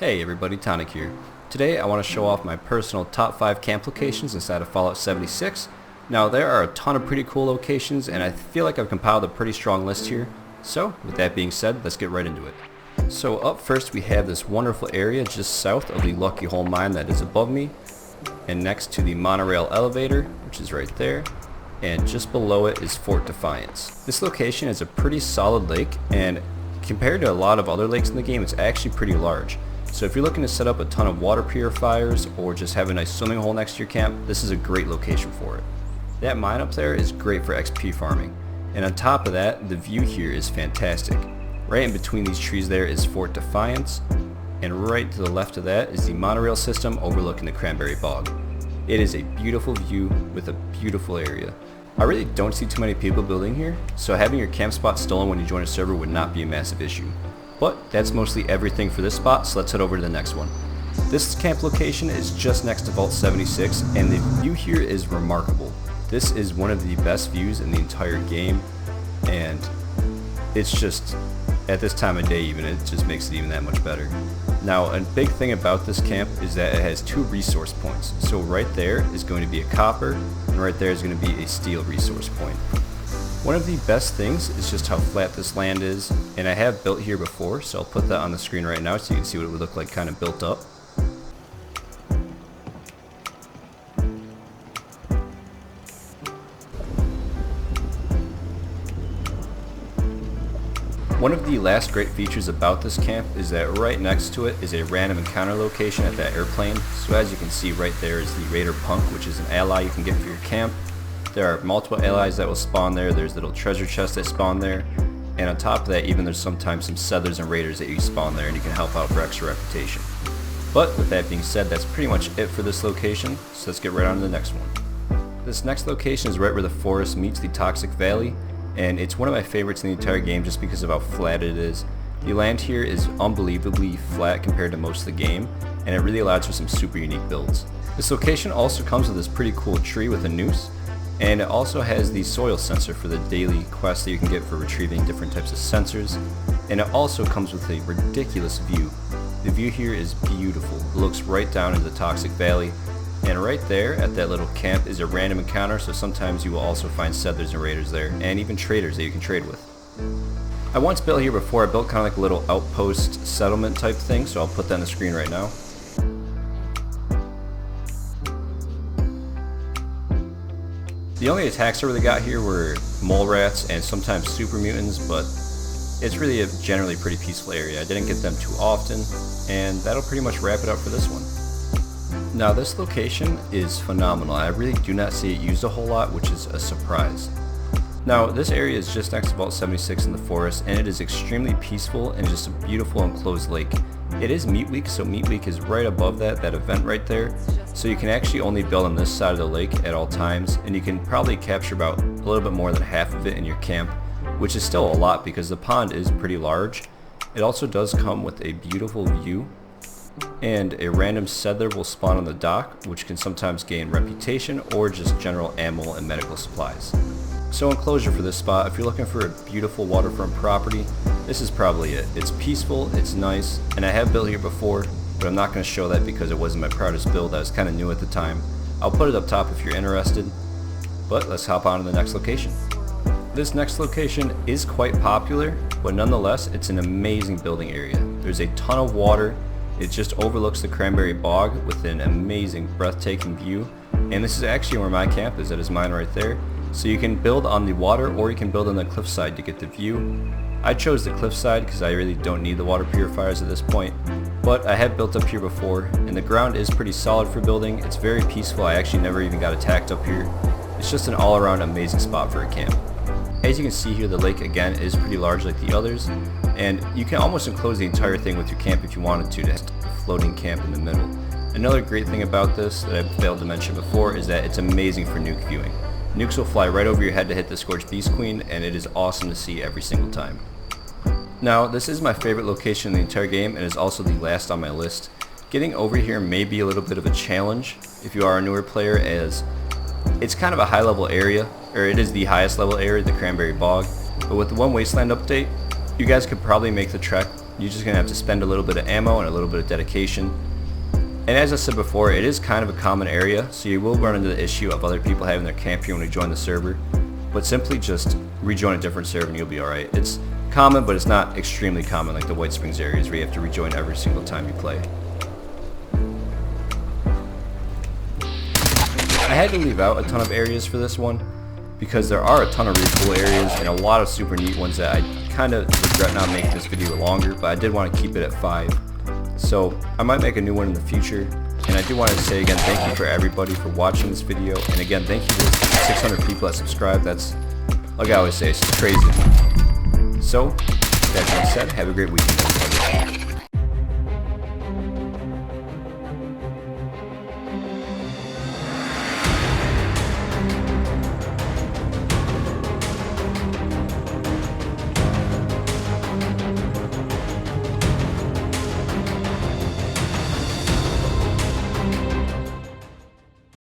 Hey everybody, Tonic here. Today I want to show off my personal top 5 camp locations inside of Fallout 76. Now there are a ton of pretty cool locations and I feel like I've compiled a pretty strong list here. So with that being said, let's get right into it. So up first we have this wonderful area just south of the Lucky Hole mine that is above me, and next to the Monorail elevator, which is right there, and just below it is Fort Defiance. This location is a pretty solid lake, and compared to a lot of other lakes in the game, it's actually pretty large. So if you're looking to set up a ton of water purifiers or just have a nice swimming hole next to your camp, this is a great location for it. That mine up there is great for XP farming, and on top of that, the view here is fantastic. Right in between these trees there is Fort Defiance, and right to the left of that is the monorail system overlooking the Cranberry Bog. It is a beautiful view with a beautiful area. I really don't see too many people building here, so having your camp spot stolen when you join a server would not be a massive issue. But that's mostly everything for this spot, so let's head over to the next one. This camp location is just next to Vault 76, and the view here is remarkable. This is one of the best views in the entire game, and it's just, at this time of day even, it just makes it even that much better. Now, a big thing about this camp is that it has 2 resource points. So right there is going to be a copper, and right there is going to be a steel resource point. One of the best things is just how flat this land is, and I have built here before, so I'll put that on the screen right now so you can see what it would look like kind of built up. One of the last great features about this camp is that right next to it is a random encounter location at that airplane. So as you can see right there is the Raider Punk, which is an ally you can get for your camp. There are multiple allies that will spawn there, there's little treasure chests that spawn there, and on top of that even there's sometimes some settlers and raiders that you spawn there and you can help out for extra reputation. But with that being said, that's pretty much it for this location, so let's get right on to the next one. This next location is right where the forest meets the Toxic Valley, and it's one of my favorites in the entire game just because of how flat it is. The land here is unbelievably flat compared to most of the game, and it really allows for some super unique builds. This location also comes with this pretty cool tree with a noose, and it also has the soil sensor for the daily quest that you can get for retrieving different types of sensors, and it also comes with a ridiculous view. The view here is beautiful. It looks right down into the Toxic Valley, and right there at that little camp is a random encounter, so sometimes you will also find settlers and raiders there, and even traders that you can trade with. I once built here before. I built kind of like a little outpost settlement type thing, so I'll put that on the screen right now. The only attacks I really got here were mole rats and sometimes super mutants, but it's really a generally pretty peaceful area. I didn't get them too often, and that'll pretty much wrap it up for this one. Now this location is phenomenal. I really do not see it used a whole lot, which is a surprise. Now this area is just next to Vault 76 in the forest, and it is extremely peaceful and just a beautiful enclosed lake. It is Meat Week, so Meat Week is right above that event right there. So you can actually only build on this side of the lake at all times, and you can probably capture about a little bit more than half of it in your camp, which is still a lot because the pond is pretty large. It also does come with a beautiful view, and a random settler will spawn on the dock, which can sometimes gain reputation or just general ammo and medical supplies. So in closure for this spot, if you're looking for a beautiful waterfront property, this is probably it. It's peaceful, it's nice, and I have built here before, but I'm not going to show that because it wasn't my proudest build. I was kind of new at the time. I'll put it up top if you're interested, but let's hop on to the next location. This next location is quite popular, but nonetheless it's an amazing building area. There's a ton of water. It just overlooks the Cranberry Bog with an amazing breathtaking view, and this is actually where my camp is. That is mine right there. So you can build on the water or you can build on the cliffside to get the view. I chose the cliffside because I really don't need the water purifiers at this point, but I have built up here before, and the ground is pretty solid for building. It's very peaceful. I actually never even got attacked up here. It's just an all-around amazing spot for a camp. As you can see here, the lake again is pretty large like the others, and you can almost enclose the entire thing with your camp if you wanted to have a floating camp in the middle. Another great thing about this that I failed to mention before is that it's amazing for nuke viewing. Nukes will fly right over your head to hit the Scorched Beast Queen, and it is awesome to see every single time. Now, this is my favorite location in the entire game and is also the last on my list. Getting over here may be a little bit of a challenge if you are a newer player, as it's kind of a high level area, or it is the highest level area, the Cranberry Bog, but with the One Wasteland update, you guys could probably make the trek You're just gonna have to spend a little bit of ammo and a little bit of dedication. And as I said before, it is kind of a common area, so you will run into the issue of other people having their camp here when you join the server. But simply just rejoin a different server and you'll be alright. It's common, but it's not extremely common like the White Springs areas where you have to rejoin every single time you play. I had to leave out a ton of areas for this one because there are a ton of really cool areas and a lot of super neat ones that I kind of regret not making this video longer, but I did want to keep it at 5. So I might make a new one in the future. And I do want to say again, thank you for everybody for watching this video. And again, thank you to the 600 people that subscribe. That's, like I always say, it's just crazy. So, that being said, have a great weekend.